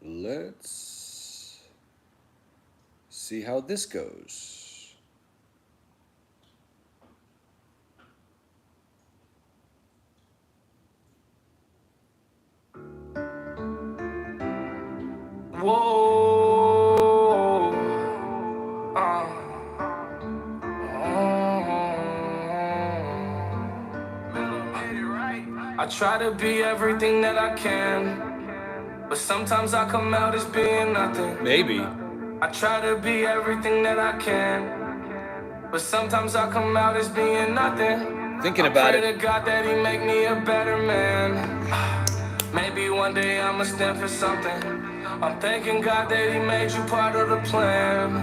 Let's see how this goes. Whoa. I try to be everything that I can, but sometimes I come out as being nothing. Maybe. I try to be everything that I can, but sometimes I come out as being nothing. Thinking about I pray to God that He make me a better man. Maybe one day I'ma stand for something. I'm thanking God that He made you part of the plan.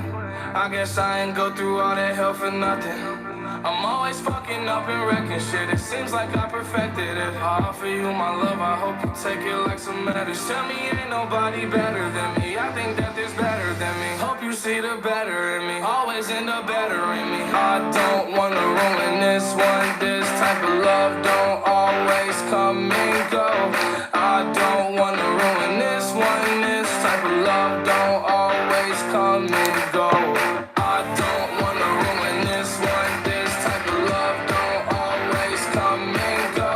I guess I ain't go through all that hell for nothing. I'm always fucking up and wrecking shit. It seems like I perfected it. I offer you my love, I hope you take it like some medicine. Tell me ain't nobody better than me. I think that there's better than me. Hope you see the better in me. Always end up bettering me. I don't wanna ruin this one. This type of love don't always come and go. I don't wanna ruin this one. This type of love don't always come and go. I don't wanna ruin this one. This type of love don't always come and go.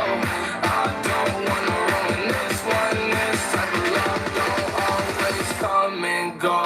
I don't wanna ruin this one. This type of love don't always come and go.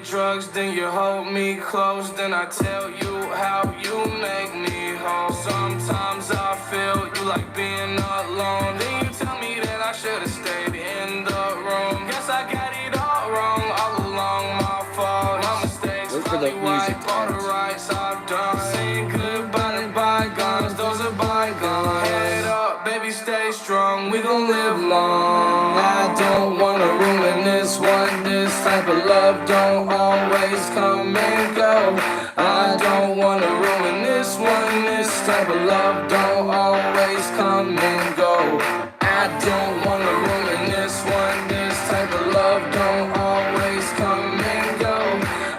Drugs, then you hold me close, then I tell you how you make me whole. Sometimes I feel you like being alone, then you tell me that I should've stayed in the room. Guess I got it all wrong, all along my fault. My mistakes, probably why all the rights I've done. Saying goodbye to bygones, those are bygones. Head up, baby, stay strong, we gon' live long. I don't wanna ruin this one. This type of love don't always come and go. I don't wanna ruin this one. This type of love don't always come and go. I don't wanna ruin this one. This type of love don't always come and go.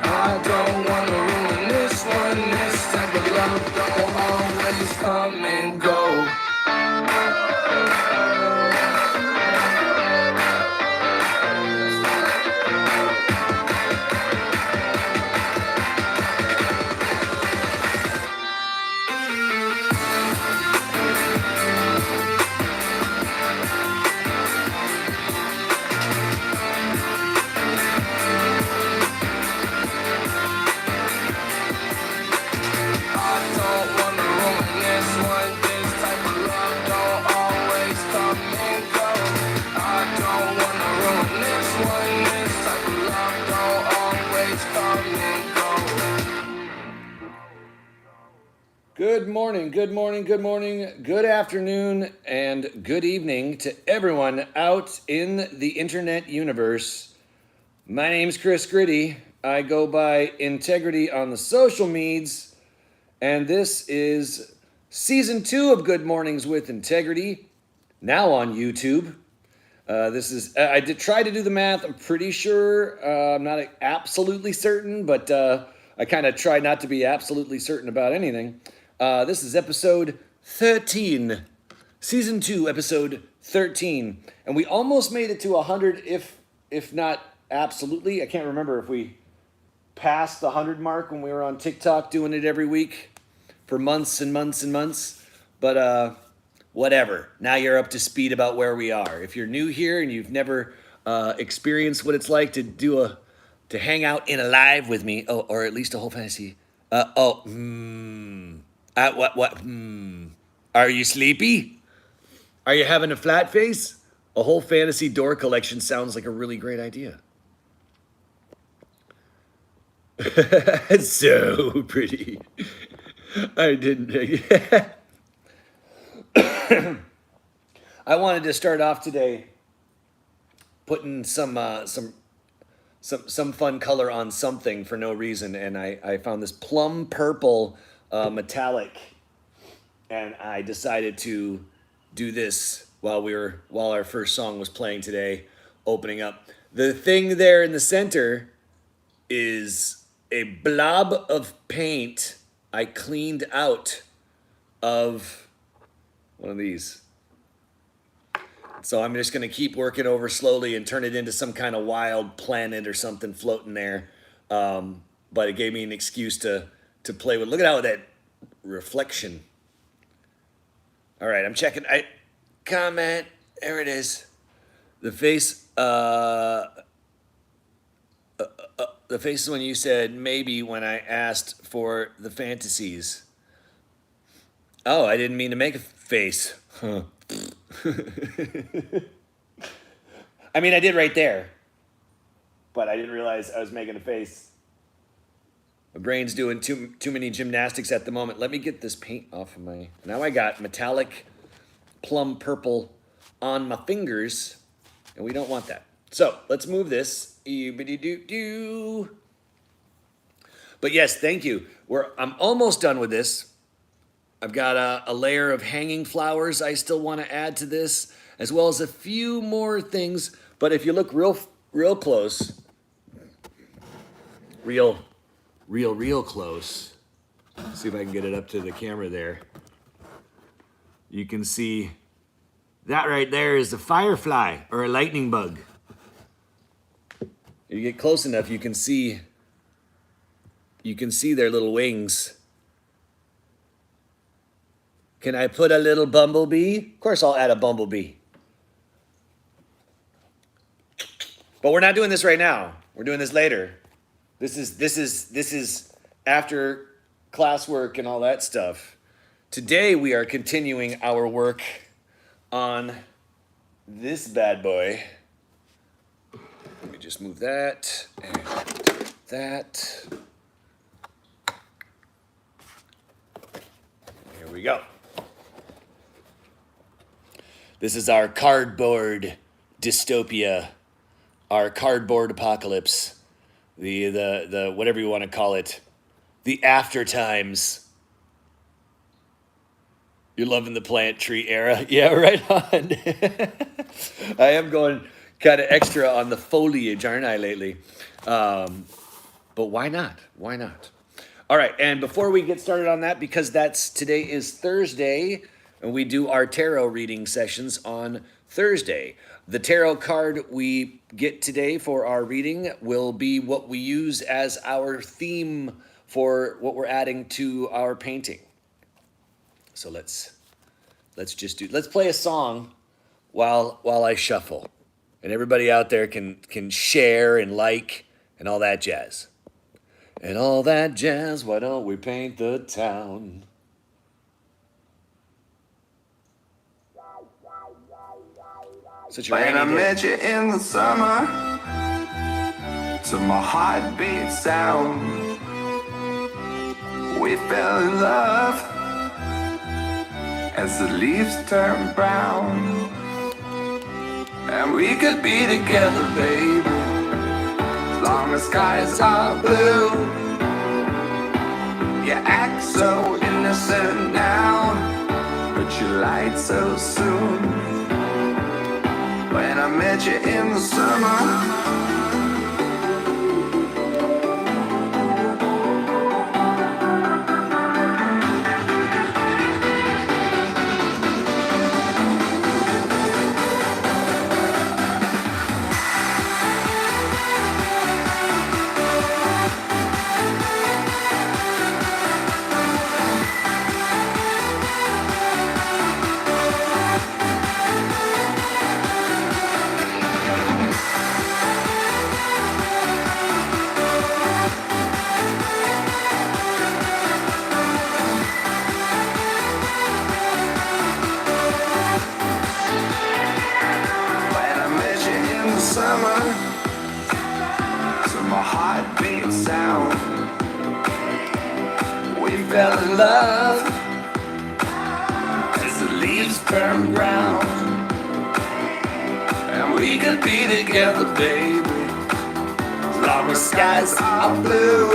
I don't wanna ruin this one. This type of love don't always come and go. Good morning, good morning, good morning, good afternoon, and good evening to everyone out in the internet universe. My name's Chris Gritti. I go by InteGritti on the social medias, and this is season 2 of Good Mornings with InteGritti, now on YouTube. I did try to do the math. I'm pretty sure. I'm not absolutely certain, but I kind of try not to be absolutely certain about anything. This is episode 13, season 2, episode S2E13, and we almost made it to 100, if not absolutely. I can't remember if we passed the 100 mark when we were on TikTok doing it every week for months and months and months. But whatever. Now you're up to speed about where we are. If you're new here and you've never experienced what it's like to hang out in a live with me, or at least a whole fantasy. Are you sleepy? Are you having a flat face? A whole fantasy door collection sounds like a really great idea. So pretty. I didn't. I wanted to start off today putting some fun color on something for no reason, and I found this plum purple metallic, and I decided to do this while our first song was playing today, opening up. The thing there in the center is a blob of paint I cleaned out of one of these. So I'm just gonna keep working over slowly and turn it into some kind of wild planet or something floating there. But it gave me an excuse to play with. Look at how that reflection. All right, I'm checking. Comment. There it is. The face. The face is when you said maybe when I asked for the fantasies. Oh, I didn't mean to make a face. Huh. I mean, I did right there, but I didn't realize I was making a face. My brain's doing too many gymnastics at the moment. Let me get this paint off of my... Now I got metallic plum purple on my fingers, and we don't want that. So let's move this. But yes, thank you. I'm almost done with this. I've got a layer of hanging flowers I still want to add to this, as well as a few more things. But if you look real close, real close, see if I can get it up to the camera there. You can see that right there is a firefly or a lightning bug. If you get close enough, you can see their little wings. Can I put a little bumblebee? Of course I'll add a bumblebee. But we're not doing this right now. We're doing this later. This is after classwork and all that stuff. Today we are continuing our work on this bad boy. Let me just move that and that. Here we go. This is our cardboard dystopia, our cardboard apocalypse, the whatever you want to call it, the after times. You're loving the plant tree era? Yeah, right on. I am going kind of extra on the foliage, aren't I, lately? But why not? Why not? All right, and before we get started on that, because today is Thursday, and we do our tarot reading sessions on Thursday. The tarot card we get today for our reading will be what we use as our theme for what we're adding to our painting. So let's play a song while I shuffle, and everybody out there can share and like and all that jazz. And all that jazz, why don't we paint the town? Such a When I rainy day. met you in the summer, to my heartbeat sound, we fell in love as the leaves turn brown. And we could be together, baby, as long as skies are blue. You act so innocent now, but you lied so soon. When I met you in the summer, love as the leaves turn brown. And we could be together, baby, as long as skies are blue.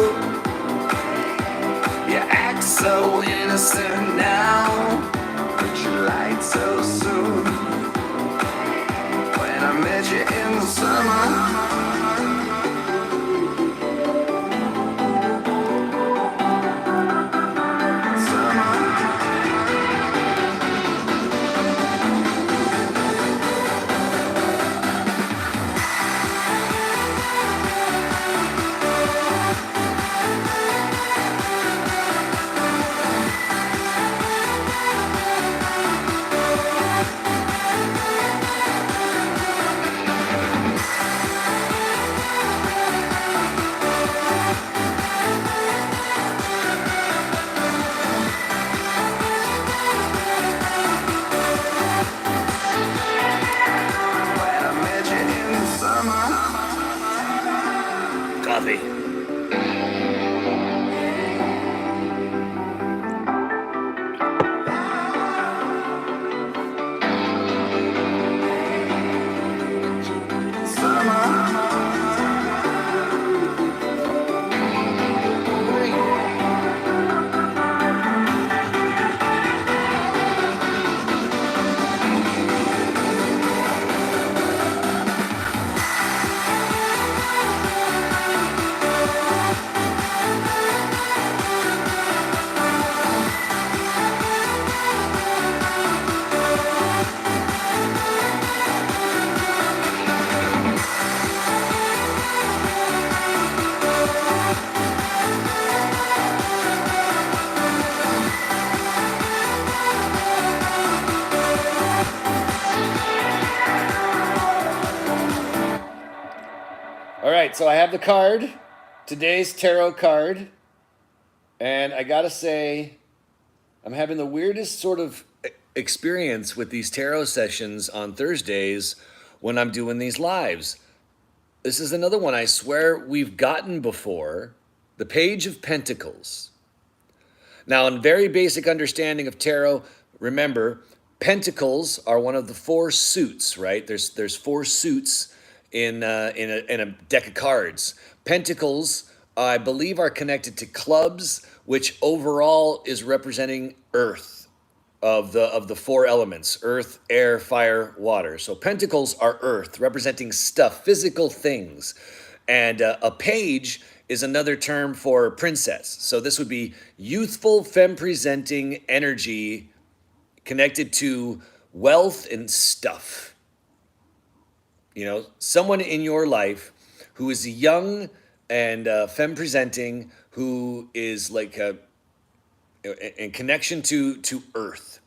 You act so innocent now, but you lied so soon. When I met you in the summer, coffee. All right, so I have the card, today's tarot card, and I gotta say, I'm having the weirdest sort of experience with these tarot sessions on Thursdays when I'm doing these lives. This is another one I swear we've gotten before, the Page of Pentacles. Now, in very basic understanding of tarot, remember, pentacles are one of the four suits, right? There's four suits in a deck of cards. Pentacles, I believe, are connected to clubs, which overall is representing earth of the four elements: earth, air, fire, water. So pentacles are earth, representing stuff, physical things. And a page is another term for princess. So this would be youthful, femme-presenting energy connected to wealth and stuff. You know, someone in your life who is young and femme-presenting, who is like in connection to earth.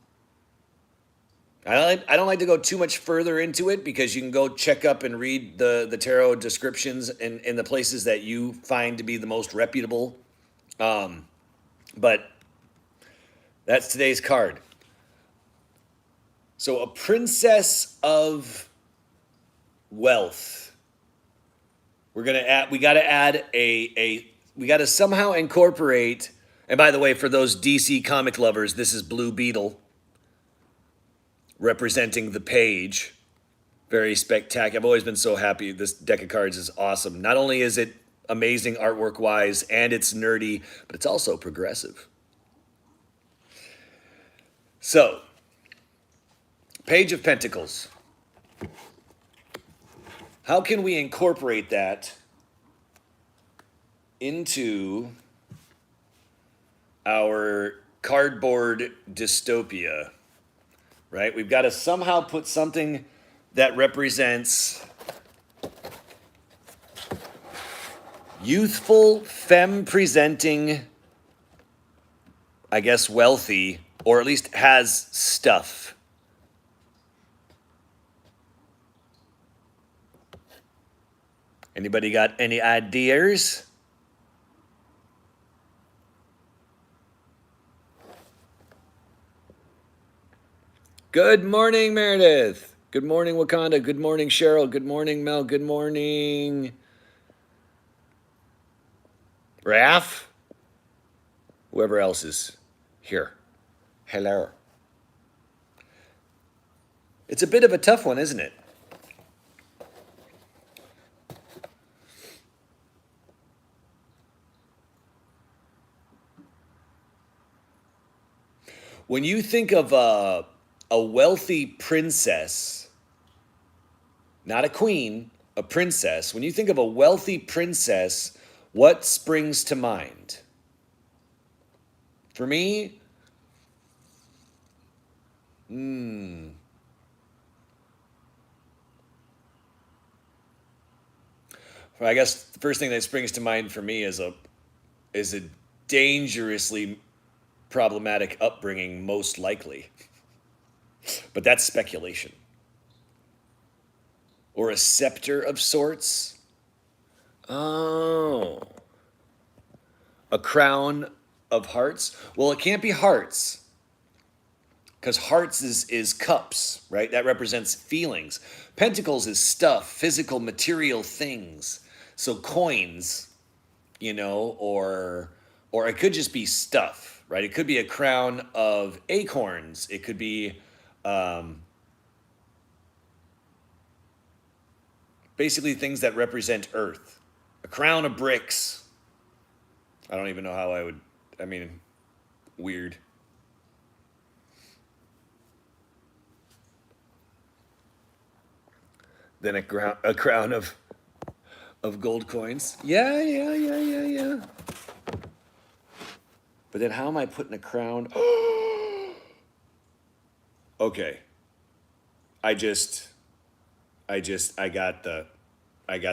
I don't like to go too much further into it because you can go check up and read the tarot descriptions in the places that you find to be the most reputable. But that's today's card. So a princess of wealth. We gotta somehow incorporate, and by the way, for those DC comic lovers, this is Blue Beetle representing the page. Very spectacular. I've always been so happy. This deck of cards is awesome. Not only is it amazing artwork wise and it's nerdy, but it's also progressive. So, Page of Pentacles. How can we incorporate that into our cardboard dystopia? Right? We've got to somehow put something that represents youthful, femme-presenting, I guess wealthy, or at least has stuff. Anybody got any ideas? Good morning, Meredith. Good morning, Wakanda. Good morning, Cheryl. Good morning, Mel. Good morning, Raph. Whoever else is Here. Hello. It's a bit of a tough one, isn't it? When you think of a wealthy princess, not a queen, a princess, when you think of a wealthy princess, what springs to mind? For me, well, I guess the first thing that springs to mind for me is a dangerously problematic upbringing, most likely. But that's speculation. Or a scepter of sorts. Oh. A crown of hearts. Well, it can't be hearts, because hearts is cups, right? That represents feelings. Pentacles is stuff, physical, material things. So coins, or it could just be stuff, right? It could be a crown of acorns. It could be basically things that represent earth. A crown of bricks. I don't even know how weird. Then a crown of gold coins. Yeah. But then how am I putting a crown? Okay. I got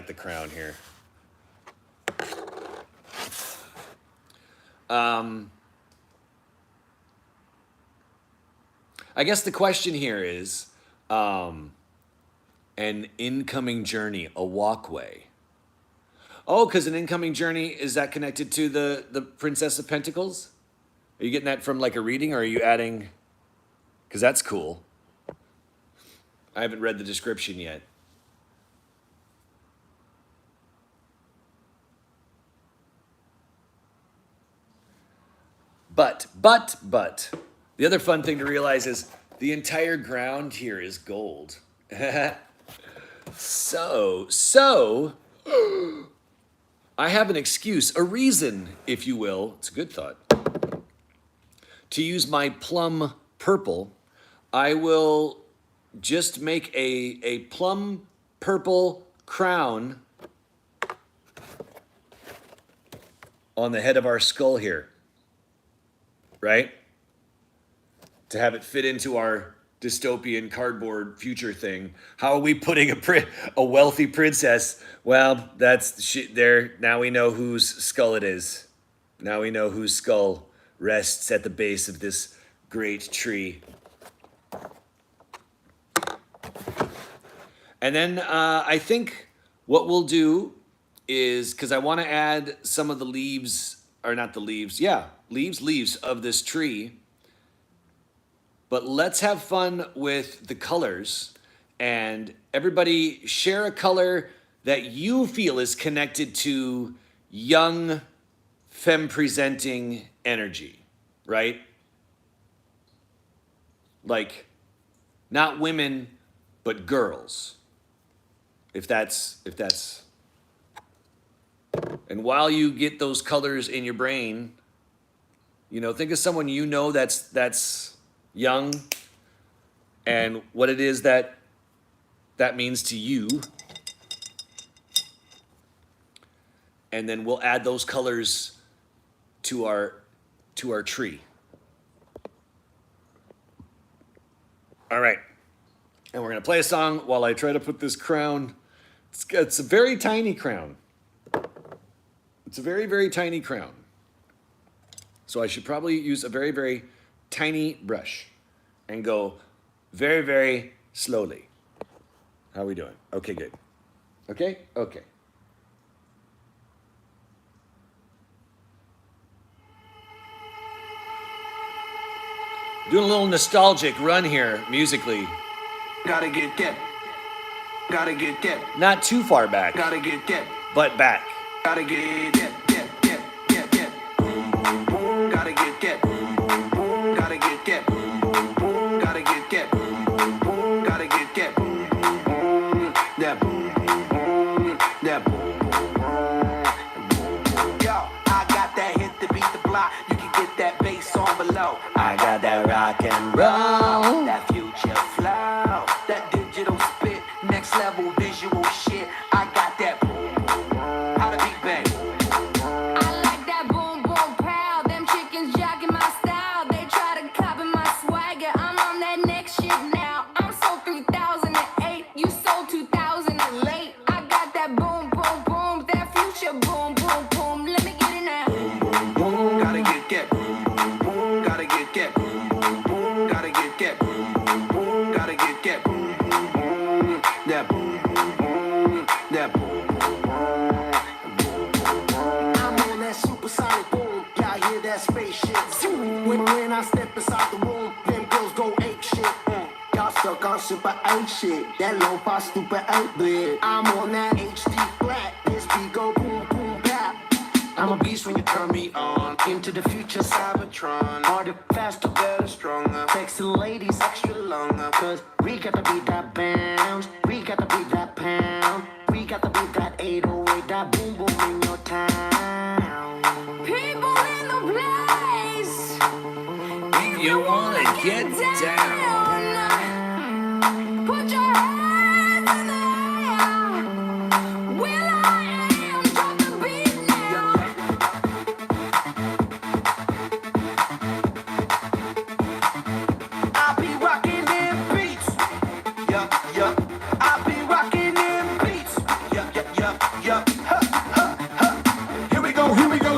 the crown here. I guess the question here is, an incoming journey, a walkway. Oh, because an incoming journey, is that connected to the Princess of Pentacles? Are you getting that from like a reading, or are you adding? Because that's cool. I haven't read the description yet. But, the other fun thing to realize is the entire ground here is gold. So, I have an excuse, a reason, if you will, it's a good thought, to use my plum purple. I will just make a plum purple crown on the head of our skull here, right? To have it fit into our dystopian cardboard future thing. How are we putting a wealthy princess? Well, that's shit there. Now we know whose skull it is. Now we know whose skull rests at the base of this great tree. And then I think what we'll do is, because I want to add some of the leaves, or not the leaves, leaves of this tree. But let's have fun with the colors, and everybody share a color that you feel is connected to young, femme-presenting energy, right? Like, not women, but girls. If that's, and while you get those colors in your brain, think of someone that's young, and what it is that means to you. And then we'll add those colors to our tree. All right. And we're going to play a song while I try to put this crown. It's a very tiny crown. It's a very, very tiny crown. So I should probably use a very, very tiny brush and go very, very slowly. How are we doing? Okay, good. Okay. Doing a little nostalgic run here musically. Gotta get that. Not too far back, Gotta get that. but back. Gotta get that. Boom, boom, boom. Gotta get that. Boom, boom, boom. got that rock and roll, that future flow, that digital spit, next level visual shit. I got that boom, boom, boom. How the beat bang? I like that boom boom pow. Them chickens jocking my style. They try to copy my swagger. I'm on that next shit now. I'm sold 3008. You sold 2000 late. I got that boom boom boom. That future boom boom boom. Let me get it now. Boom, boom, gotta get that boom, boom, boom. Gotta get that boom, boom, boom. Gotta get that boom, boom, boom. Gotta get that boom, boom, boom. That boom, boom, boom. That boom, boom, boom. I'm on that supersonic boom. Y'all hear that spaceship? Zoom. When I step inside the room, them girls go ape shit. Y'all stuck on super 8 shit. That low-fi stupid 8-bit. I'm on that HD flat. This beat go boom, boom, bap. I'm a beast when you turn me on. Into the future, Cybertron. Harder, faster, better, stronger. Sexy ladies, extra longer. Cause we got to beat that bounce. We got to beat that pound. We got to beat that 808. That boom, boom in your town. People in the place. If You wanna get down. Put your hands in the air. Will I am. Drop the beat now. I be rocking them beats. Yeah, yeah. I be rocking them beats. Yeah, yeah, yeah, yeah. Ha, ha, ha. Here we go.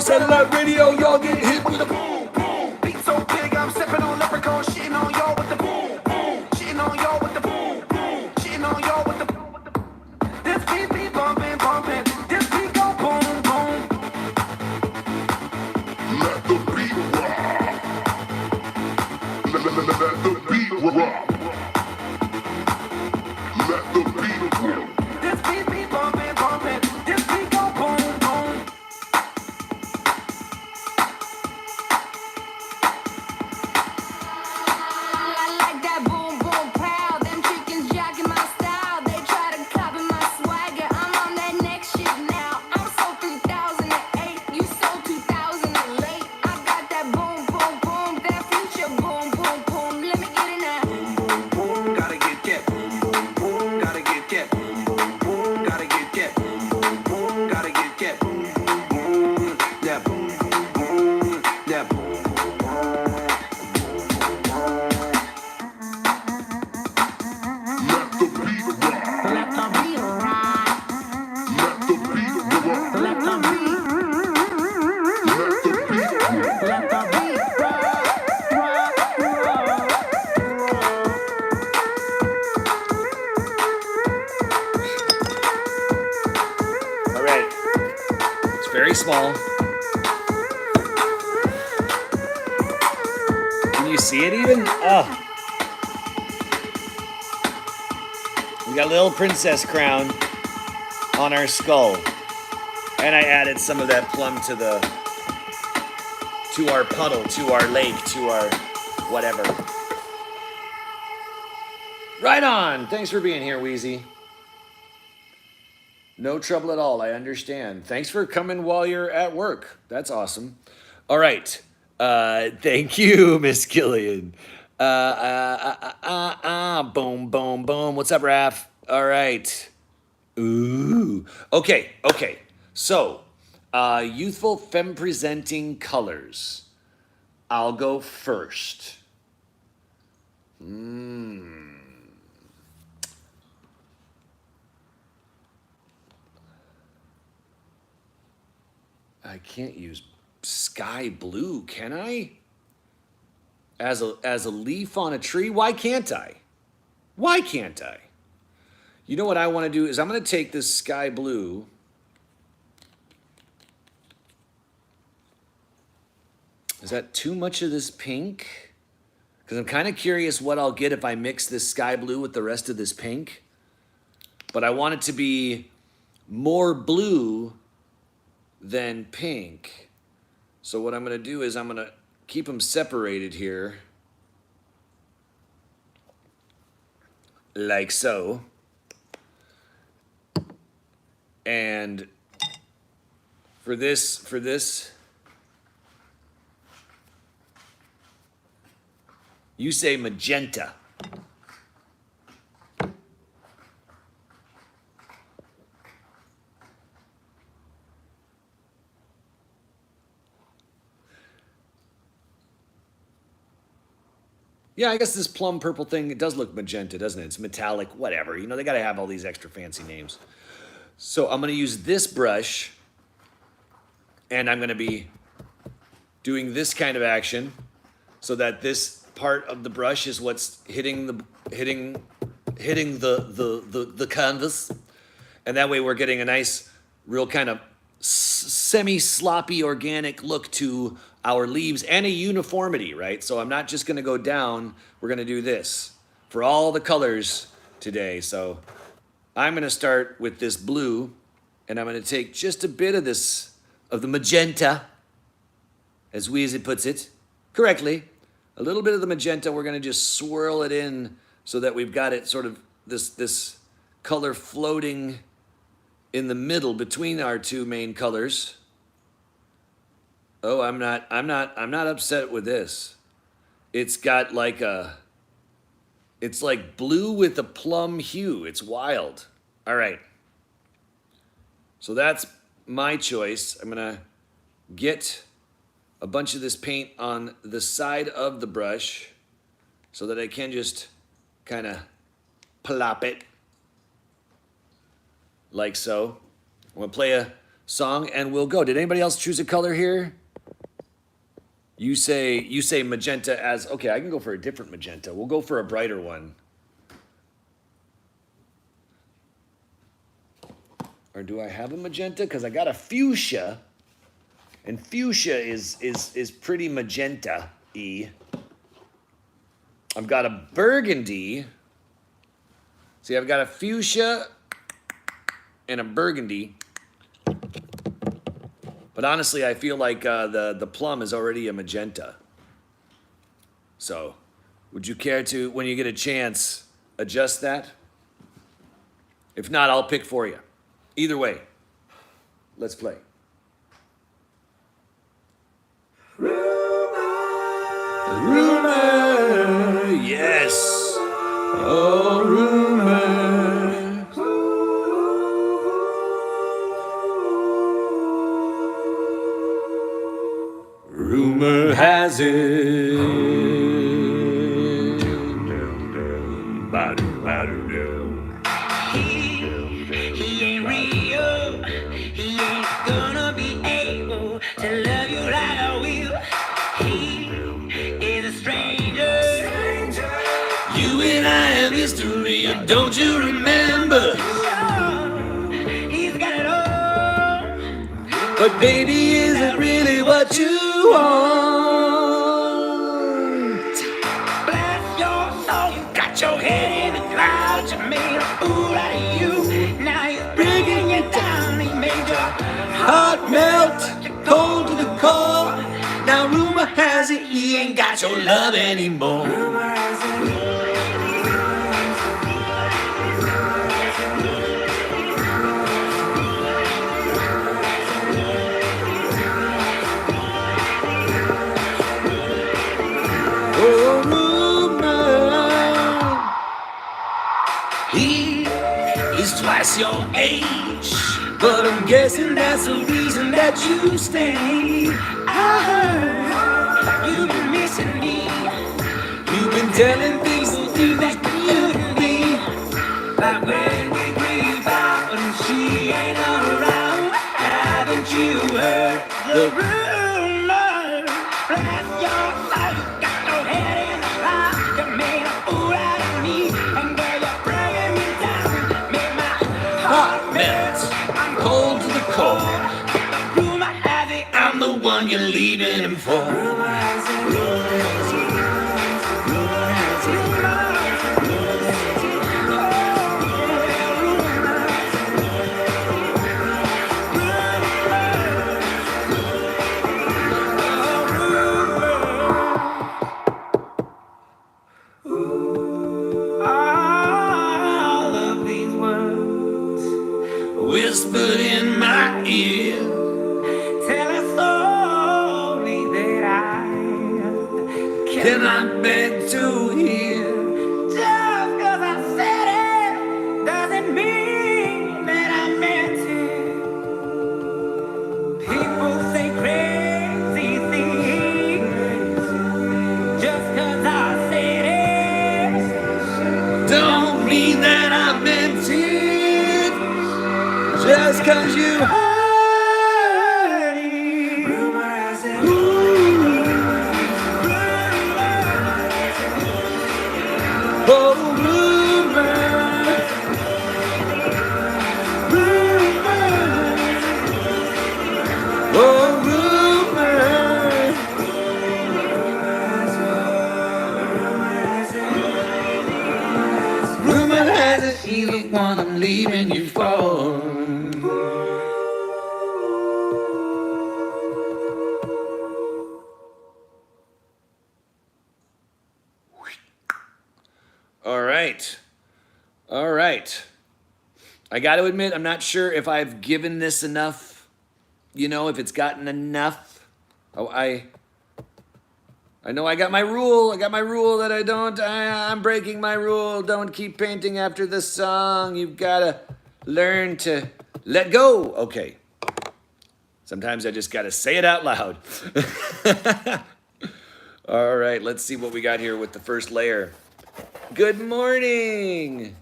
Satellite radio, y'all get hit with a Boom, boom. Beat so big, I'm stepping on leprechaun, shitting on y'all with the boom, boom. Shitting on y'all with the boom, boom. Shitting on y'all with the boom. This beat be bumping, bumping. This beat go boom, boom. Let the beat rock. Let the beat rock. Let the beat rock. This beat be bumping, bumping. This beat go boom, boom. I like that boom boom pow. Them chickens jocking my style. They try to copy my swagger. I'm on that next shit now. I'm sold 3008. You sold 2000 late. I got that boom boom boom. That future boom boom boom. Let me get it now. Boom, boom, gotta get that. Boom, boom, boom, gotta get that. Boom, boom, boom, gotta get that. Boom, boom, boom, gotta get that. Boom, boom, boom, that boom, boom, boom, that boom, boom, boom. Let the beat rock. Let the beat rock. Let the beat rock. Let the beat, Let the beat rock. let the beat rock, rock, rock. All right. It's very small. Can you see it even? Oh. We got a little princess crown on our skull. And I added some of that plum to our puddle, to our lake, to our whatever. Right on. Thanks for being here, Wheezy. No trouble at all. I understand. Thanks for coming while you're at work. That's awesome. All right. Thank you, Miss Killian. Boom, boom, boom. What's up, Raph? All right. Ooh. Okay. So, youthful femme presenting colors. I'll go first. I can't use sky blue, can I? As a leaf on a tree? Why can't I? Why can't I? You know what I want to do is I'm going to take this sky blue. Is that too much of this pink? Because I'm kind of curious what I'll get if I mix this sky blue with the rest of this pink. But I want it to be more blue than pink. So what I'm going to do is I'm going to keep them separated here. Like so. And for this, You say magenta. Yeah, I guess this plum purple thing, it does look magenta, doesn't it? It's metallic, whatever. You know, they got to have all these extra fancy names. So I'm going to use this brush, and I'm going to be doing this kind of action so that this part of the brush is what's hitting the canvas. And that way we're getting a nice, real kind of semi-sloppy organic look to our leaves and a uniformity, right? So I'm not just gonna go down, we're gonna do this for all the colors today. So I'm gonna start with this blue, and I'm gonna take just a bit of this, of the magenta, as Weezy puts it, correctly. A little bit of the magenta, we're gonna just swirl it in so that we've got it sort of this color floating in the middle between our two main colors. Oh, I'm not upset with this. It's got like it's like blue with a plum hue. It's wild. All right. So that's my choice. I'm gonna get a bunch of this paint on the side of the brush so that I can just kind of plop it like so. I'm gonna play a song and we'll go. Did anybody else choose a color here? You say magenta as, okay, I can go for a different magenta. We'll go for a brighter one. Or do I have a magenta? Because I got a fuchsia. And fuchsia is pretty magenta-y. I've got a burgundy. See, I've got a fuchsia and a burgundy. But honestly, I feel like the plum is already a magenta. So, would you care to, when you get a chance, adjust that? If not, I'll pick for you. Either way, let's play. Rumor, yes. Oh, rumor. Rumor has it. He ain't real. He ain't gonna be able to love you like I will. He is a stranger. You and I have history, don't you remember? He's got it all. But baby, is it really what you want? Bless your soul, you got your head in the clouds. You made a fool out of you. Now he's bringing you down. He made your Heart melt, cold to the core. Now rumor has it he ain't got your love anymore. Oh, rumor. He is twice your age, but I'm guessing that's the reason that you stay. I heard you've been missing me. You've been telling things that you couldn't be. Like when we grieve out and she ain't around. Haven't you heard the rumor? Bless your soul, you got your head in the clouds. You made a fool out of me, and girl, you're bringing me down. Made my heart melt. I'm cold to the core. Rumor has it I'm the one you're leaving him for. all of these words Whispered in my ear. tell us slowly that I Cannot bear meant to hear. Just 'cause I said it doesn't mean that I meant it. People say crazy things. Just 'cause I said it don't mean that I meant it. Just 'cause you heard it. Rumor has it. Oh, rumor. Oh, rumor. Rumor has it he's the one I'm leaving you for. All right. All right. I got to admit, I'm not sure if I've given this enough, if it's gotten enough. Oh, I know I got my rule. I got my rule that I'm breaking my rule. Don't keep painting after the song. You've got to learn to let go. Okay. Sometimes I just got to say it out loud. All right, let's see what we got here with the first layer. Good morning.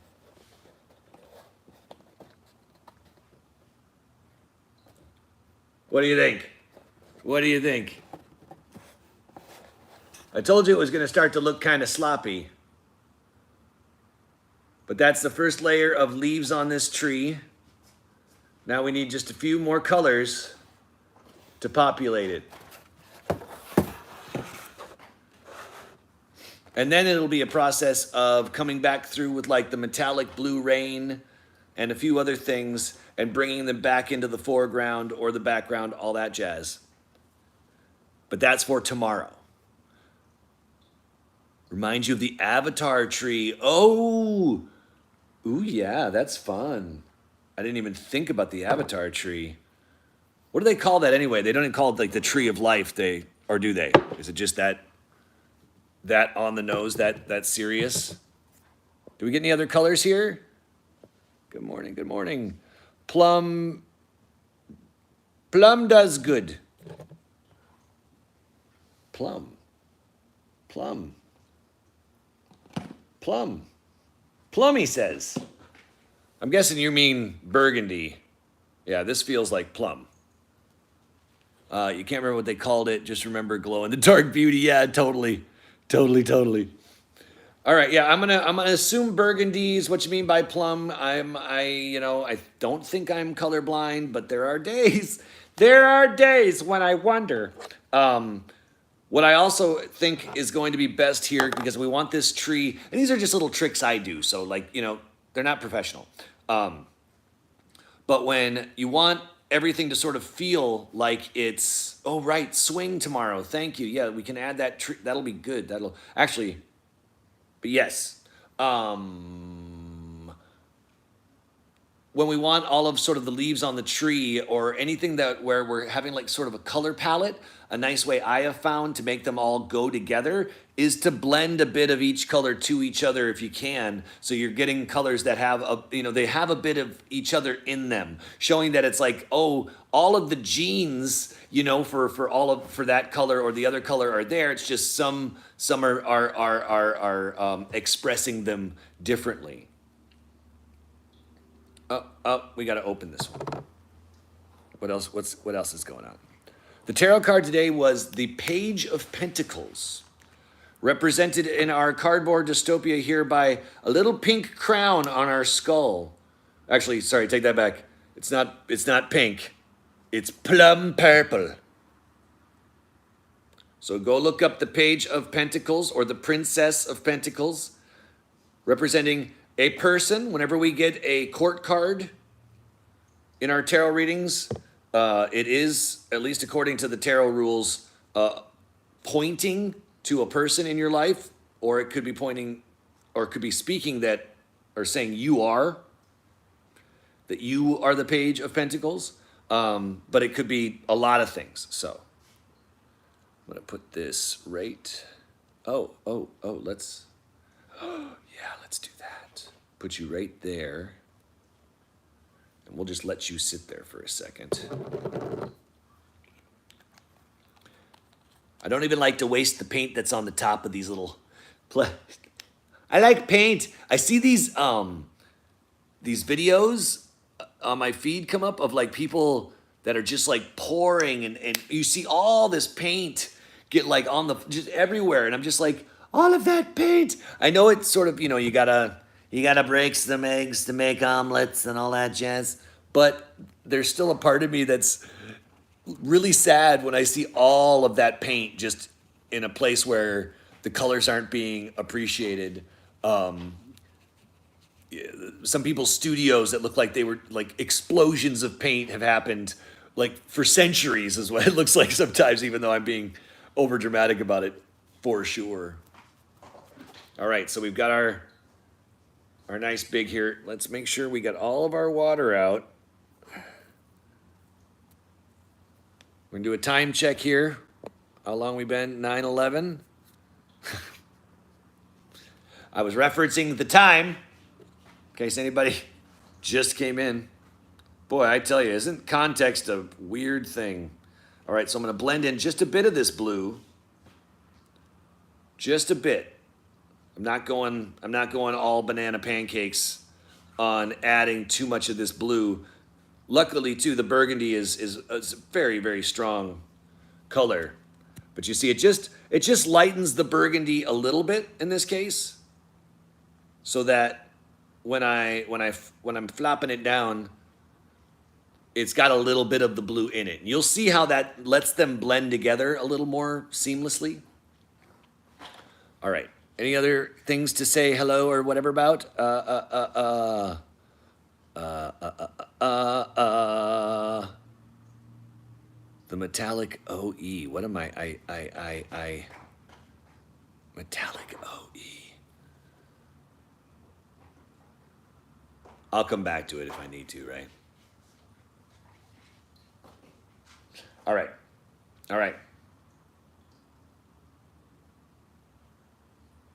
What do you think? What do you think? I told you it was going to start to look kind of sloppy. But that's the first layer of leaves on this tree. Now we need just a few more colors to populate it. And then it'll be a process of coming back through with like the metallic blue rain and a few other things and bringing them back into the foreground or the background, all that jazz. But that's for tomorrow. Remind you of the avatar tree. Oh, ooh, yeah, that's fun. I didn't even think about the avatar tree. What do they call that anyway? They don't even call it like the tree of life, or do they? Is it just that on the nose, that serious? Do we get any other colors here? Good morning, good morning. Plum does good. Plum. Plummy says. I'm guessing you mean burgundy. Yeah, this feels like plum. You can't remember what they called it. Just remember glow in the dark beauty. Yeah, totally. All right, yeah, I'm gonna assume burgundy is what you mean by plum. I don't think I'm colorblind, but there are days when I wonder. What I also think is going to be best here, because we want this tree, and these are just little tricks I do, so they're not professional. But when you want everything to sort of feel like it's, oh right, swing tomorrow, thank you. Yeah, we can add that tree, that'll be good. That'll actually, but yes. When we want all of sort of the leaves on the tree or anything where we're having like sort of a color palette, a nice way I have found to make them all go together is to blend a bit of each color to each other if you can. So you're getting colors that have they have a bit of each other in them, showing that it's like, oh, all of the genes, for that color or the other color are there. It's just some are expressing them differently. Oh, we got to open this one. What else? What else is going on? The tarot card today was the Page of Pentacles, represented in our cardboard dystopia here by a little pink crown on our skull. Actually, sorry, take that back. It's not pink. It's plum purple. So go look up the Page of Pentacles or the Princess of Pentacles, representing a person. Whenever we get a court card in our tarot readings, it is, at least according to the tarot rules, pointing to a person in your life, or it could be pointing, or it could be speaking that, or saying that you are the Page of Pentacles, but it could be a lot of things. So I'm gonna put this right Let's, yeah, let's do that. Put you right there. And we'll just let you sit there for a second. I don't even like to waste the paint that's on the top of these little I like paint. I see these videos on my feed come up of like people that are just like pouring and you see all this paint get like on the just everywhere and I'm just like all of that paint. I know it's sort of, you gotta break some eggs to make omelets and all that jazz, but there's still a part of me that's really sad when I see all of that paint just in a place where the colors aren't being appreciated. Some people's studios that look like they were like explosions of paint have happened like for centuries is what it looks like sometimes, even though I'm being over dramatic about it for sure. All right, so we've got our nice big here. Let's make sure we got all of our water out. We're gonna do a time check here. How long we been? 9:11. I was referencing the time, in case anybody just came in. Boy, I tell you, isn't context a weird thing? All right, so I'm gonna blend in just a bit of this blue. Just a bit. I'm not going all banana pancakes on adding too much of this blue. Luckily, too, the burgundy is a very, very strong color. But you see, it just lightens the burgundy a little bit in this case, so that when I'm flopping it down, it's got a little bit of the blue in it. You'll see how that lets them blend together a little more seamlessly. All right. Any other things to say hello or whatever about? The metallic OE. What am I metallic OE. I'll come back to it if I need to, right? All right. All right.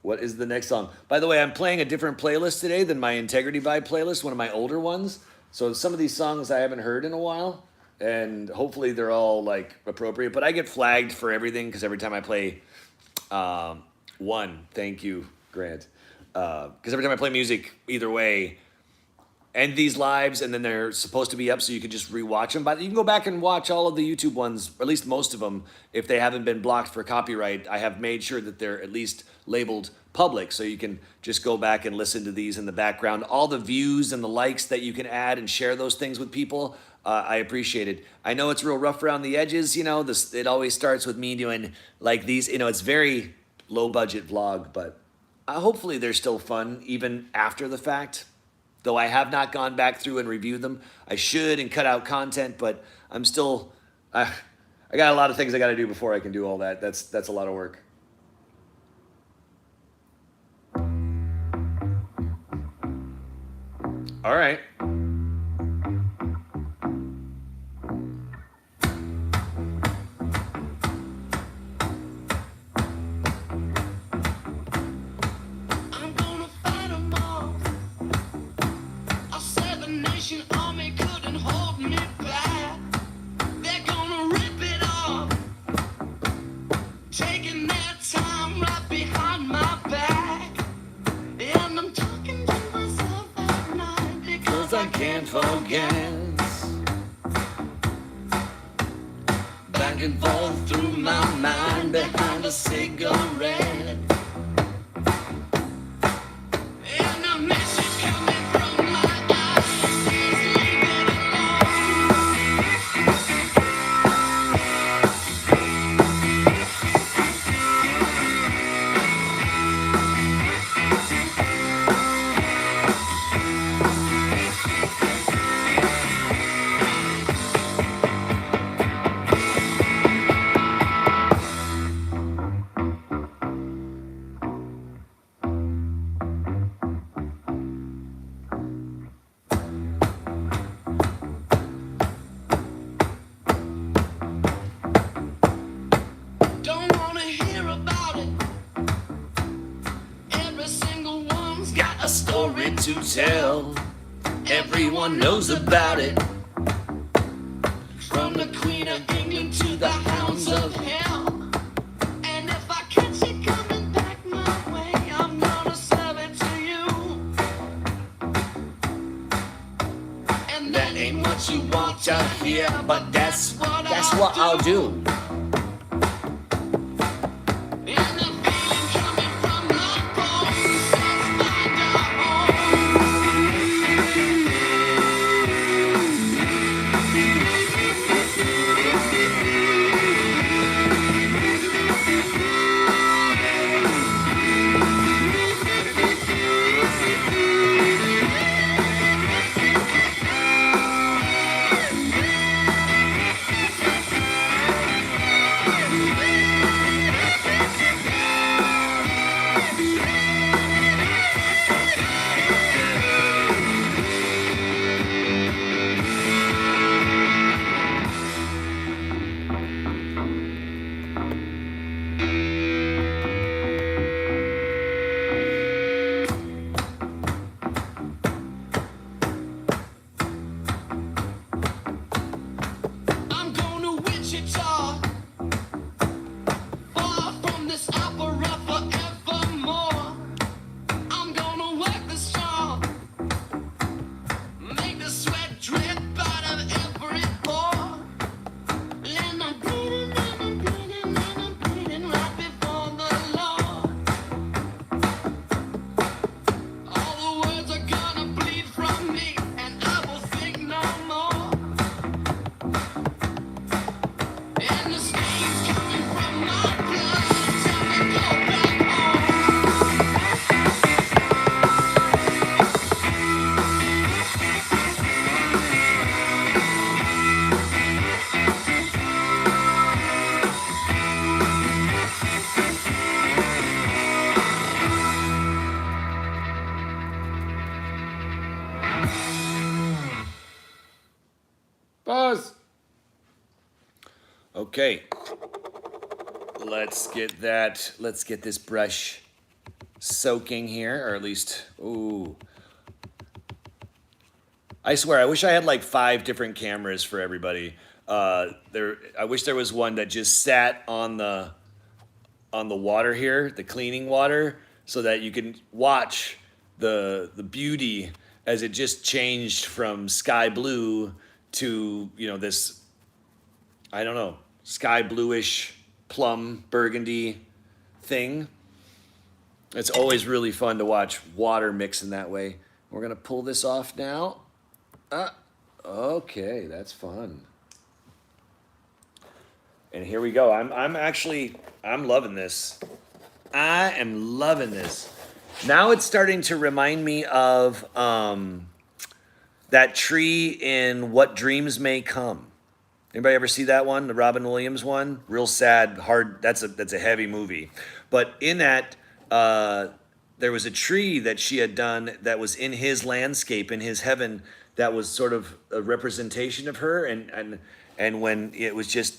What is the next song? By the way, I'm playing a different playlist today than my InteGritti Vibe playlist, one of my older ones. So some of these songs I haven't heard in a while, and hopefully they're all like appropriate. But I get flagged for everything because every time I play one, thank you, Grant. Because every time I play music, either way, end these lives, and then they're supposed to be up so you can just rewatch them. But you can go back and watch all of the YouTube ones, or at least most of them, if they haven't been blocked for copyright. I have made sure that they're at least labeled public, so you can just go back and listen to these in the background. All the views and the likes that you can add and share those things with people, I appreciate it. I know it's real rough around the edges, it always starts with me doing like these, it's very low budget vlog, but hopefully they're still fun even after the fact. Though I have not gone back through and reviewed them. I should and cut out content, but I'm still, I got a lot of things I got to do before I can do all that. That's a lot of work. All right. Army couldn't hold me back. They're gonna rip it off, taking their time right behind my back. And I'm talking to myself at night because I can't forget. Back and forth through my mind behind a cigarette. a story to tell. Everyone knows about it. From the Queen of England to the hounds of hell. And if I catch it coming back my way, I'm gonna serve it to you. And That ain't what you want to hear, but that's what I'll do. And the feeling coming from my bones says find a home. I'm going to Wichita, far from this opera forevermore. I'm gonna work the straw, make the sweat drip out of every pore. And I'm bleeding, and I'm bleeding, and I'm bleeding right before the Lord. All the words are gonna bleed from me, and I will think no more. And the stains coming from my blood tell me go back home. Pause. Okay. Let's get this brush soaking here, or at least, ooh. I swear, I wish I had like 5 different cameras for everybody. I wish there was one that just sat on the water here, the cleaning water, so that you can watch the beauty as it just changed from sky blue to, this, I don't know, sky bluish plum burgundy thing. It's always really fun to watch water mix in that way. We're gonna pull this off now. Okay, that's fun. And here we go. I'm loving this. I am loving this. Now it's starting to remind me of that tree in What Dreams May Come. Anybody ever see that one? The Robin Williams one? Real sad, hard. That's a heavy movie. But in that, there was a tree that she had done that was in his landscape, in his heaven, that was sort of a representation of her. And when it was just,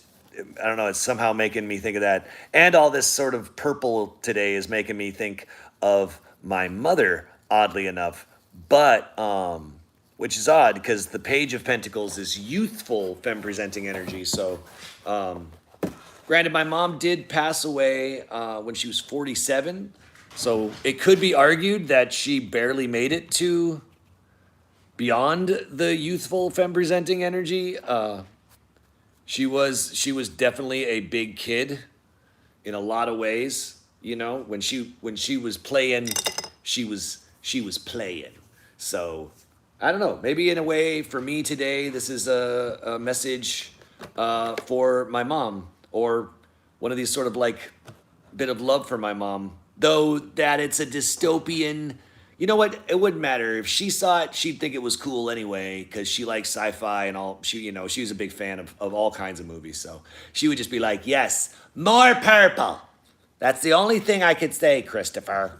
I don't know, it's somehow making me think of that. And all this sort of purple today is making me think of my mother, oddly enough. But, which is odd because the Page of Pentacles is youthful femme presenting energy. So, granted, my mom did pass away when she was 47. So it could be argued that she barely made it to beyond the youthful femme presenting energy. She was definitely a big kid in a lot of ways. When she was playing, she was playing. So I don't know. Maybe in a way, for me today, this is a message for my mom, or one of these sort of like bit of love for my mom. Though that it's a dystopian. You know what? It wouldn't matter if she saw it. She'd think it was cool anyway because she likes sci-fi and all. She was a big fan of all kinds of movies. So she would just be like, "Yes, more purple." That's the only thing I could say, Christopher.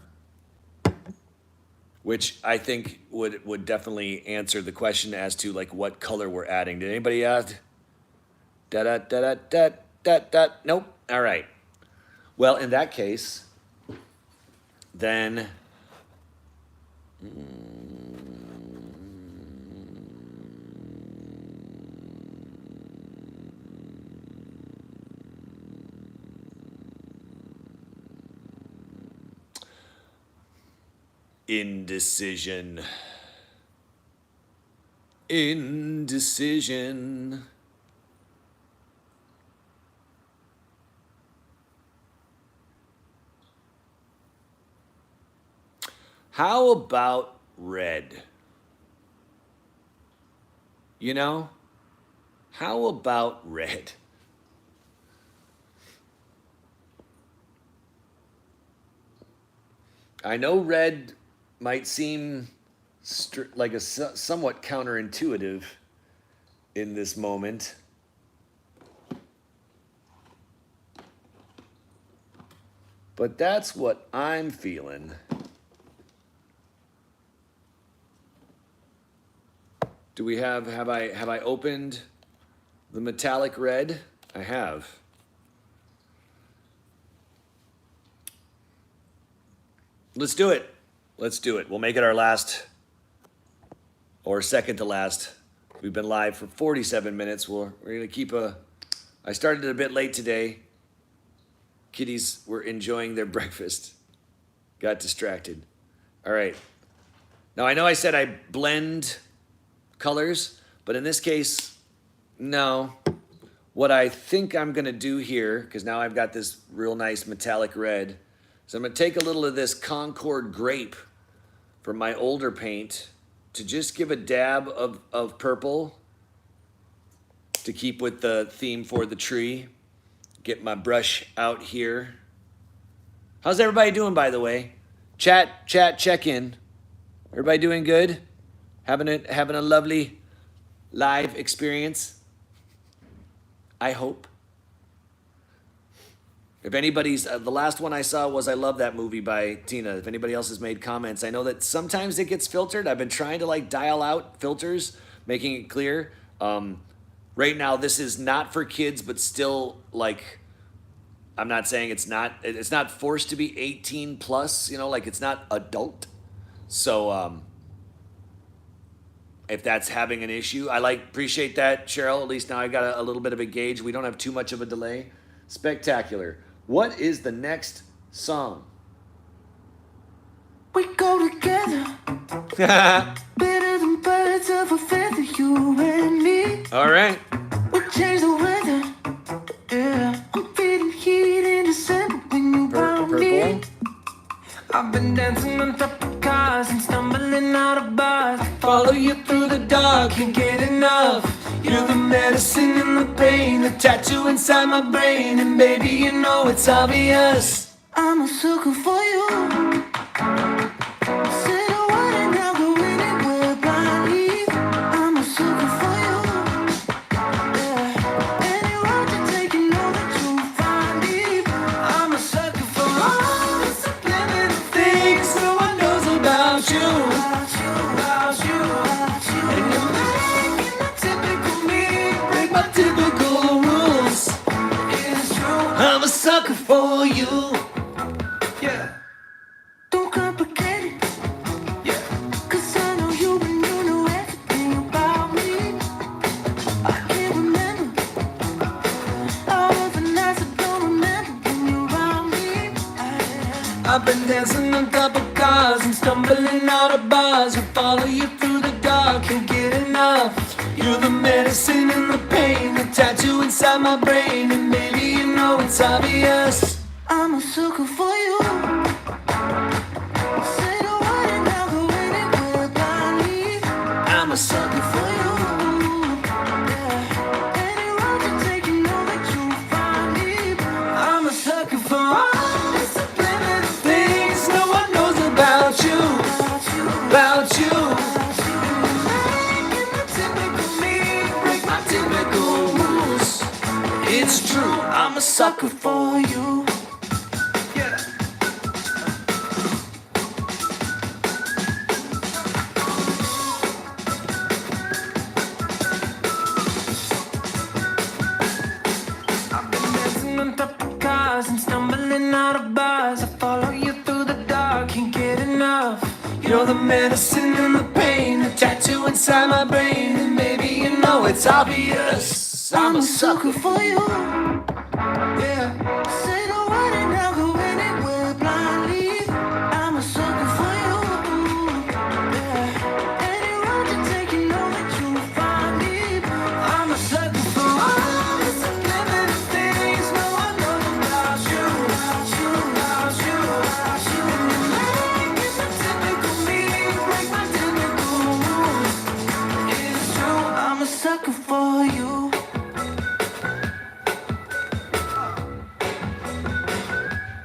Which I think would definitely answer the question as to like what color we're adding. Did anybody add? Da da da da da da da. Nope. All right. Well, in that case, then Indecision. Indecision. How about red? You know? How about red? I know red might seem like a somewhat counterintuitive in this moment. But that's what I'm feeling. Do we have I opened the metallic red? I have. Let's do it. Let's do it. We'll make it our last or second to last. We've been live for 47 minutes. We're going to keep I started a bit late today. Kitties were enjoying their breakfast. Got distracted. All right. Now I know I said I blend colors, but in this case, no. What I think I'm gonna do here, because now I've got this real nice metallic red, so I'm gonna take a little of this Concord grape from my older paint to just give a dab of purple to keep with the theme for the tree. Get my brush out here. How's everybody doing, by the way? Chat, check in. Everybody doing good? Having a lovely live experience? I hope. If anybody's, the last one I saw was I Love That Movie by Tina. If anybody else has made comments, I know that sometimes it gets filtered. I've been trying to like dial out filters, making it clear. Right now, this is not for kids, but still like, I'm not saying it's not forced to be 18 plus, you know, like it's not adult. So, if that's having an issue, I appreciate that, Cheryl. At least now I got a little bit of a gauge. We don't have too much of a delay. Spectacular. What is the next song? We go together, better than birds of a feather, you and me. All right. We change the weather, yeah. I'm feeling heat in December when you found me. I've been dancing on top of cars and stumbling out of bars. Follow you through the dark, can't get enough. You're the medicine and the pain, the tattoo inside my brain. And baby, you know it's obvious, I'm a sucker for you. Say the word and I'll go anywhere blindly. I'm a sucker for you, yeah. Any road you take, you know that you'll find me. I'm a sucker for all the subliminal things no one knows about you. About you. And you're making the typical me break my typical rules. It's true, I'm a sucker for you. Yeah. Don't complicate it. Yeah. 'Cause I know you and you know everything about me. I can't remember all of the nights I don't remember when you're around me. I've been dancing on top of cars and stumbling out of bars. I follow you through the dark, can't get enough. You're the medicine and the pain, the tattoo inside my brain. And baby, you know it's obvious, I'm a sucker for you. Say the word and I'll go anywhere blindly. I'm a sucker for you, yeah. Any road you take, you know that you'll find me. I'm a sucker for all the subliminal things no one knows about you. About you. Making the typical me break my typical rules. It's true, I'm a sucker for you. Yeah. I've been dancing on top of cars and stumbling out of bars. I follow you through the dark, can't get enough. You're the medicine and the pain, the tattoo inside my brain. And maybe you know it's obvious, I'm a sucker for you. Yeah. Say the word and I'll go anywhere blindly. I'm a sucker for you. Yeah. Any road you take, you know that you'll find me. I'm a sucker for all the subliminal things no one knows about you. About you, about you, about you. And you make it the typical me, break my typical rules. It's true, I'm a sucker for you.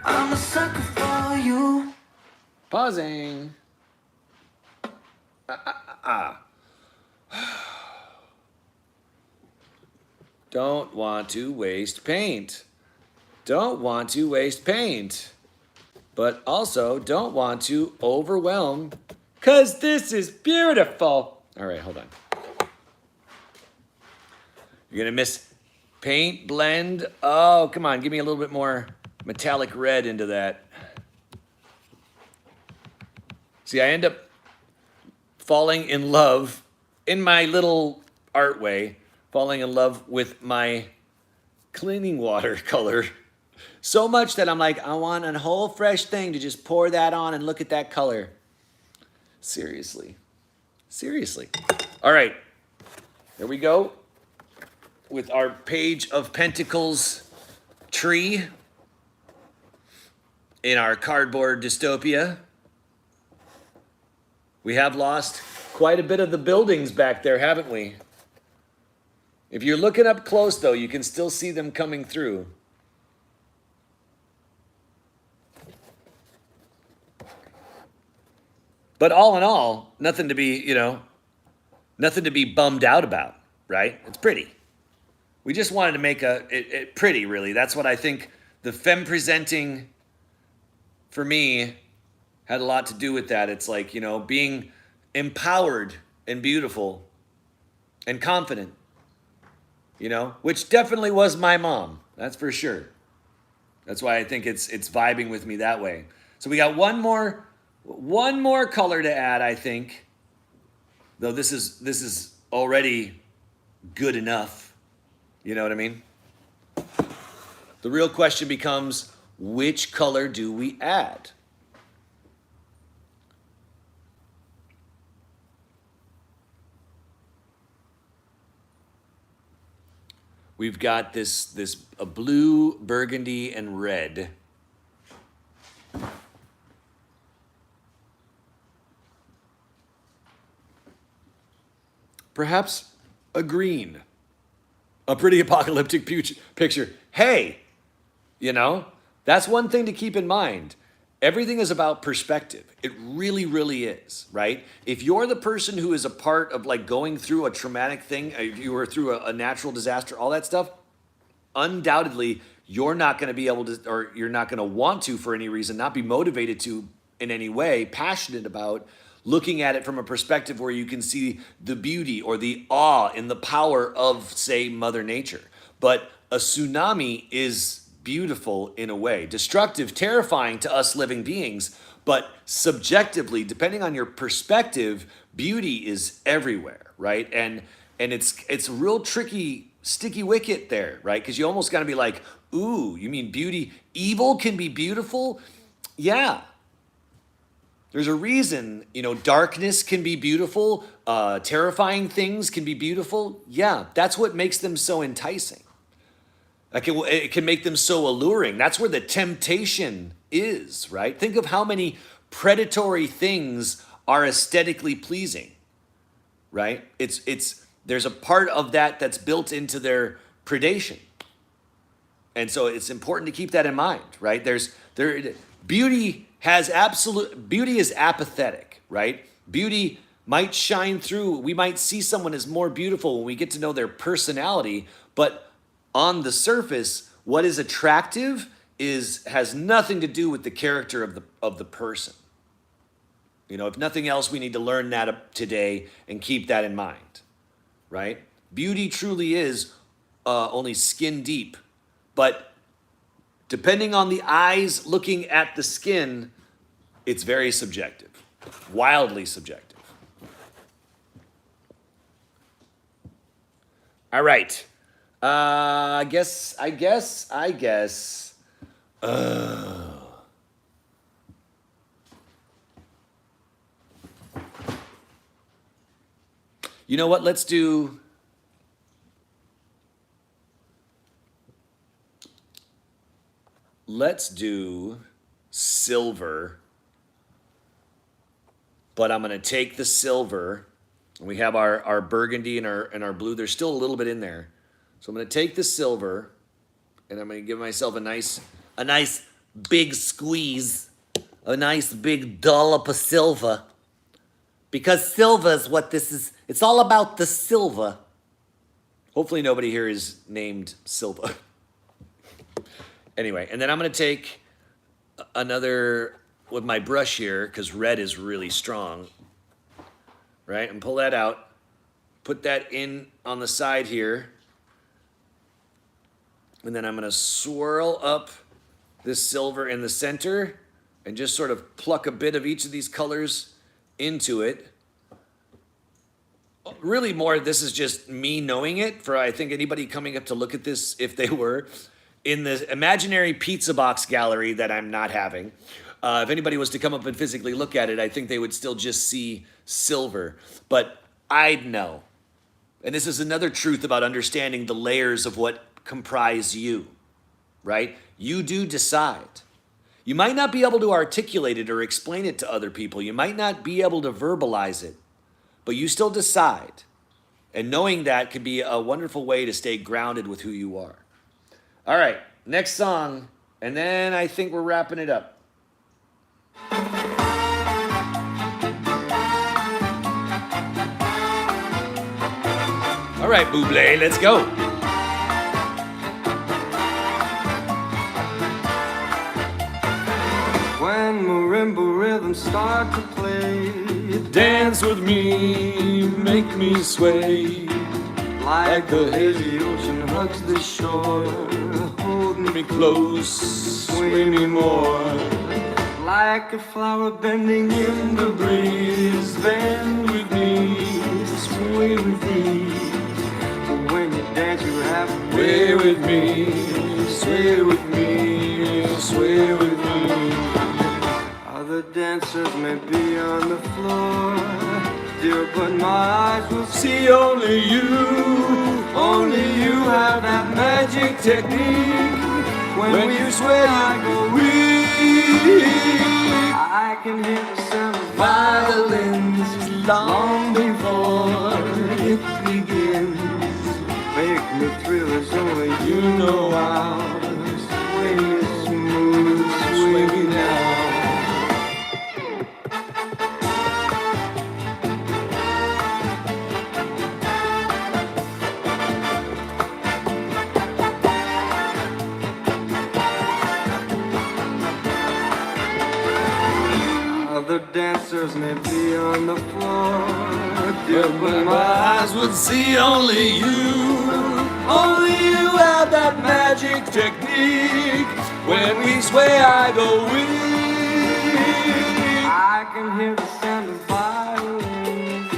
I'm a sucker for you. Pausing. Don't want to waste paint. Don't want to waste paint. But also don't want to overwhelm, because this is beautiful. All right, hold on. You're going to miss paint blend. Oh, come on. Give me a little bit more metallic red into that. See, I end up falling in love in my little art way, falling in love with my cleaning water color so much that I'm like, I want a whole fresh thing to just pour that on and look at that color. Seriously. Seriously. All right. Here we go with our Page of Pentacles tree in our cardboard dystopia. We have lost quite a bit of the buildings back there, haven't we? If you're looking up close, though, you can still see them coming through. But all in all, nothing to be, nothing to be bummed out about, right? It's pretty. We just wanted to make it pretty, really. That's what I think the femme presenting, for me, had a lot to do with that. It's like, being empowered and beautiful and confident, which definitely was my mom. That's for sure. That's why I think it's vibing with me that way. So we got one more color to add, I think. Though this is already good enough. You know what I mean? The real question becomes, which color do we add? We've got this a blue, burgundy, and red. Perhaps a green. A pretty apocalyptic picture. Hey, that's one thing to keep in mind. Everything is about perspective. It really, really is, right? If you're the person who is a part of like going through a traumatic thing, if you were through a natural disaster, all that stuff, undoubtedly you're not going to be able to, or you're not going to want to for any reason, not be motivated to in any way, passionate about looking at it from a perspective where you can see the beauty or the awe in the power of, say, Mother Nature. But a tsunami is beautiful in a way, destructive, terrifying to us living beings, but subjectively, depending on your perspective, beauty is everywhere, right? And it's a real tricky, sticky wicket there, right? Because you almost got to be like, ooh, you mean beauty? Evil can be beautiful? Yeah. There's a reason, darkness can be beautiful, terrifying things can be beautiful. Yeah, that's what makes them so enticing. Like it can make them so alluring. That's where the temptation is, right? Think of how many predatory things are aesthetically pleasing, right? There's a part of that that's built into their predation. And so it's important to keep that in mind, right? Beauty is apathetic, right? Beauty might shine through. We might see someone as more beautiful when we get to know their personality, but on the surface, what is attractive has nothing to do with the character of the person. If nothing else, we need to learn that today and keep that in mind, right? Beauty truly is only skin deep, but depending on the eyes looking at the skin, it's very subjective. Wildly subjective. All right. I guess. You know what? Let's do. Silver. But I'm going to take the silver. We have our burgundy and our blue. There's still a little bit in there. So I'm going to take the silver and I'm going to give myself a nice big squeeze, a nice big dollop of silver. Because silver is what this is. It's all about the silver. Hopefully nobody here is named Silva. Anyway, and then I'm going to take another with my brush here, because red is really strong, right? And pull that out. Put that in on the side here. And then I'm going to swirl up this silver in the center and just sort of pluck a bit of each of these colors into it. Really more, this is just me knowing it for, I think, anybody coming up to look at this, if they were in the imaginary pizza box gallery that I'm not having. If anybody was to come up and physically look at it, I think they would still just see silver. But I'd know. And this is another truth about understanding the layers of what comprise you, right? You do decide. You might not be able to articulate it or explain it to other people. You might not be able to verbalize it, but you still decide. And knowing that can be a wonderful way to stay grounded with who you are. All right, next song, and then I think we're wrapping it up. All right, Bublé, let's go. When marimba rhythms start to play, Dance with me, make me sway. like the hazy ocean hugs the shore, hold Me close, sway me more. like a flower bending in the breeze. Bend with me, sway with me. When you dance, you have a Sway with me, sway with me, sway with me. Other dancers may be on the floor, dear, but my eyes will see See only you have that magic technique. when you sway. I go weak. I can hear the sound of Violins long before it begins. Make me thrill as only you know how. Sway me smooth, sway me now. Other dancers may be on the floor, dear, but my eyes would see only you. Only you have that magic technique. When we sway, I go weak. I can hear the sound of violins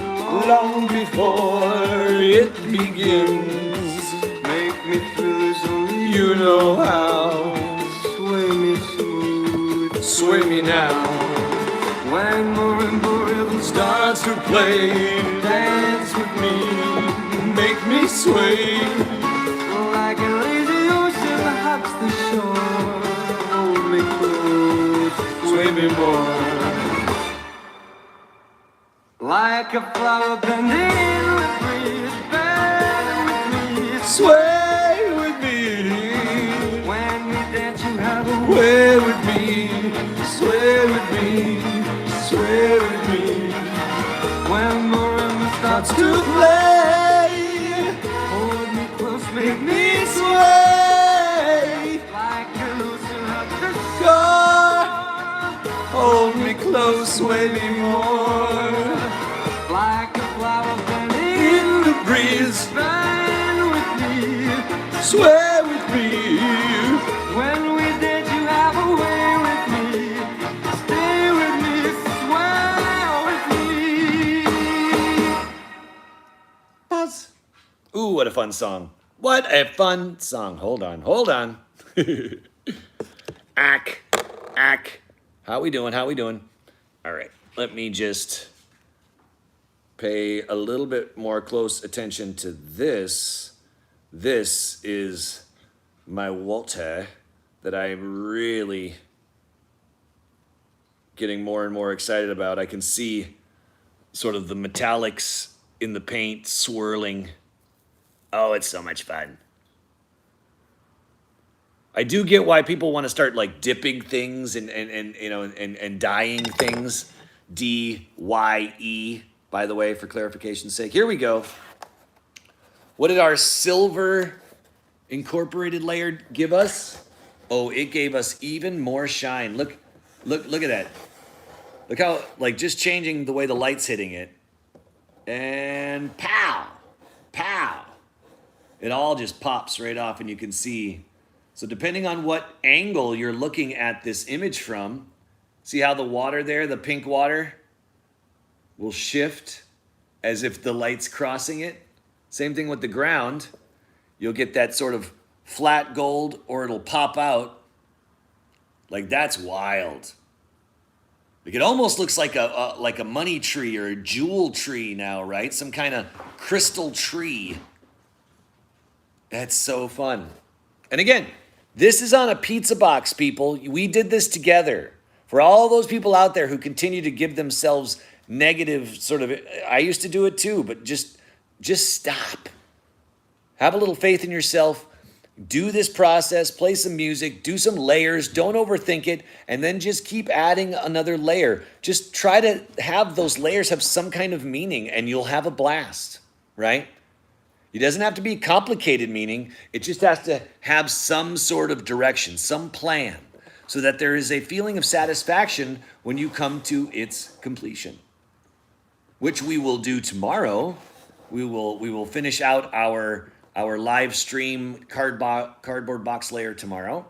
Long before it begins, make me feel as only you know how. sway me smooth, Sway me now. when marimba rhythm Starts to play, dance with me, make me sway. like a lazy ocean hugs the shore, hold me close, Sway me more. like a flower bending in the breeze. Bend with me, Sway with me, when we dance, you have a sway with me, sway with me, sway with me. when marimba starts To play, hold me close, make make me me sway. like a ocean hugs the Car, hold me close, sway me more. like a flower bending In the breeze, bend with me. sway with me. When we dance, you have a way with me. Stay with me, sway what a fun song. What a fun song. Hold on. Ack. How we doing? All right, let me just pay a little bit more close attention to this. This is my Walter that I'm really getting more and more excited about. I can see sort of the metallics in the paint swirling. Oh, it's so much fun. I do get why people want to start like dipping things and dyeing things. DYE, by the way, for clarification's sake. Here we go. What did our silver incorporated layer give us? Oh, it gave us even more shine. Look at that. Look how, like, just changing the way the light's hitting it. And pow. It all just pops right off and you can see. So depending on what angle you're looking at this image from, see how the water there, the pink water, will shift as if the light's crossing it? Same thing with the ground. You'll get that sort of flat gold or it'll pop out. Like, that's wild. Like, it almost looks like a money tree or a jewel tree now, right? Some kind of crystal tree. That's so fun. And again, this is on a pizza box, people. We did this together. For all those people out there who continue to give themselves negative sort of, I used to do it too, but just stop. Have a little faith in yourself. Do this process, play some music, do some layers, don't overthink it, and then just keep adding another layer. Just try to have those layers have some kind of meaning and you'll have a blast, right? It doesn't have to be complicated meaning. It just has to have some sort of direction, some plan, so that there is a feeling of satisfaction when you come to its completion, which we will do tomorrow. We will finish out our live stream cardboard box layer tomorrow.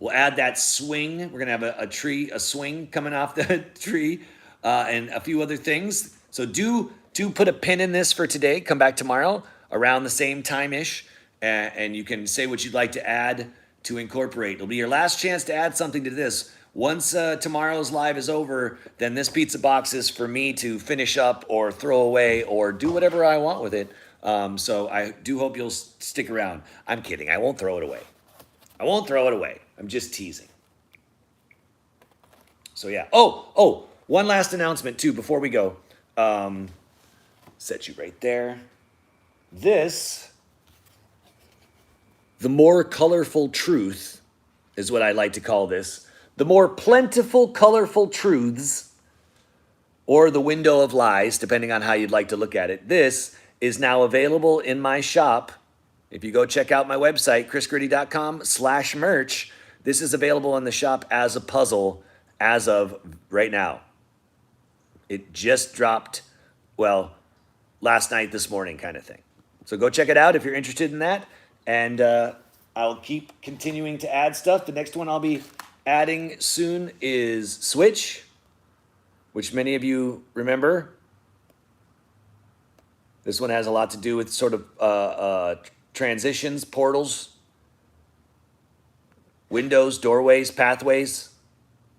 We'll add that swing. We're gonna have a swing coming off the tree, and a few other things. So do put a pin in this for today. Come back tomorrow around the same time-ish, and you can say what you'd like to add to incorporate. It'll be your last chance to add something to this. Once tomorrow's live is over, then this pizza box is for me to finish up or throw away or do whatever I want with it. So I do hope you'll stick around. I'm kidding. I won't throw it away. I'm just teasing. So yeah. Oh, one last announcement too before we go. Set you right there. This, the more colorful truth is what I like to call this. The more plentiful, colorful truths, or the window of lies, depending on how you'd like to look at it. This is now available in my shop. If you go check out my website, chrisgritti.com/merch, this is available in the shop as a puzzle as of right now. It just dropped, well, last night, this morning kind of thing. So go check it out if you're interested in that. And I'll keep continuing to add stuff. The next one I'll be adding soon is Switch, which many of you remember. This one has a lot to do with sort of transitions, portals, windows, doorways, pathways,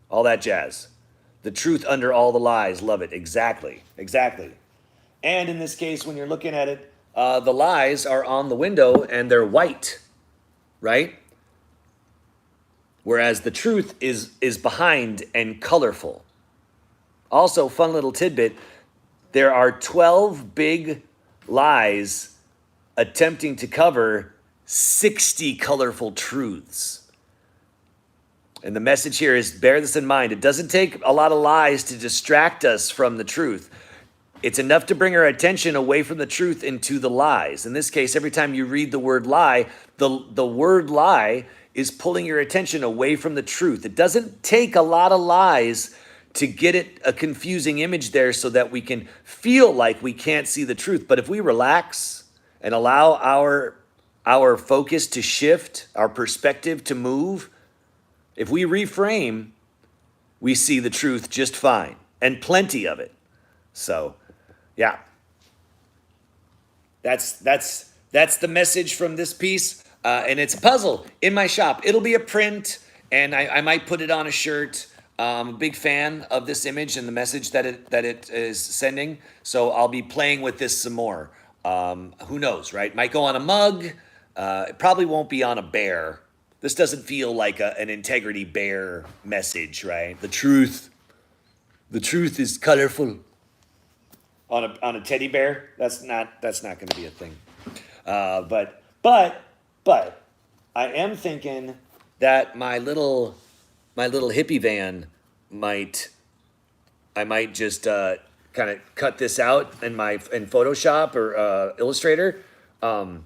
all that jazz. The truth under all the lies. Love it. Exactly. And in this case, when you're looking at it, the lies are on the window and they're white, right? Whereas the truth is behind and colorful. Also, fun little tidbit, there are 12 big lies attempting to cover 60 colorful truths. And the message here is, bear this in mind. It doesn't take a lot of lies to distract us from the truth. It's enough to bring our attention away from the truth into the lies. In this case, every time you read the word lie, the word lie is pulling your attention away from the truth. It doesn't take a lot of lies to get it a confusing image there so that we can feel like we can't see the truth. But if we relax and allow our focus to shift, our perspective to move, if we reframe, we see the truth just fine, and plenty of it. So, yeah, that's That's the message from this piece, and it's a puzzle in my shop. It'll be a print, and I might put it on a shirt. I'm a big fan of this image and the message that it is sending, so I'll be playing with this some more. Who knows, right? Might go on a mug. It probably won't be on a bear. This doesn't feel like an integrity bear message, right? The truth is colorful. On a teddy bear, that's not going to be a thing. But I am thinking that my little hippie van I might just kind of cut this out in Photoshop or Illustrator, and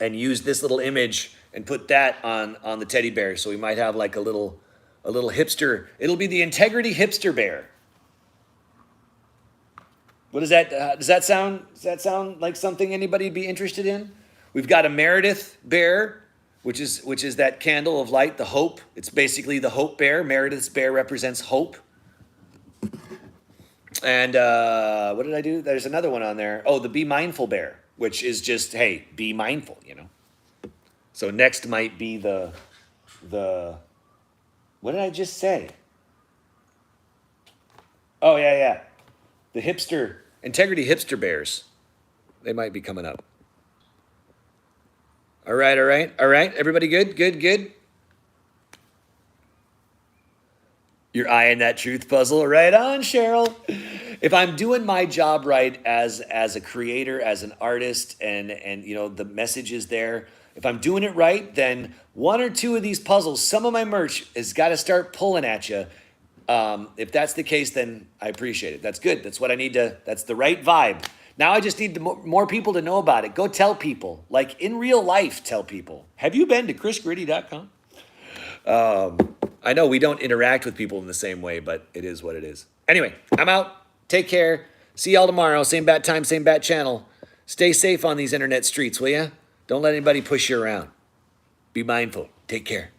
use this little image and put that on the teddy bear. So we might have like a little hipster. It'll be the Integrity hipster bear. What is that? Does that sound like something anybody'd be interested in? We've got a Meredith bear, which is that candle of light, the hope. It's basically the hope bear. Meredith's bear represents hope. And what did I do? There's another one on there. Oh, the Be Mindful bear, which is just, hey, be mindful, you know. So next might be the what did I just say? Oh, yeah. The Integrity hipster bears. They might be coming up. All right. Everybody good? You're eyeing that truth puzzle. Right on, Cheryl. If I'm doing my job right as a creator, as an artist, and you know the message is there, if I'm doing it right, then one or two of these puzzles, some of my merch has got to start pulling at you. If that's the case, then I appreciate it. That's good. That's what I need to, that's the right vibe. Now I just need more people to know about it. Go tell people, like in real life, tell people. Have you been to chrisgritti.com? I know we don't interact with people in the same way, but it is what it is. Anyway, I'm out. Take care. See y'all tomorrow. Same bat time, same bat channel. Stay safe on these internet streets, will ya? Don't let anybody push you around. Be mindful. Take care.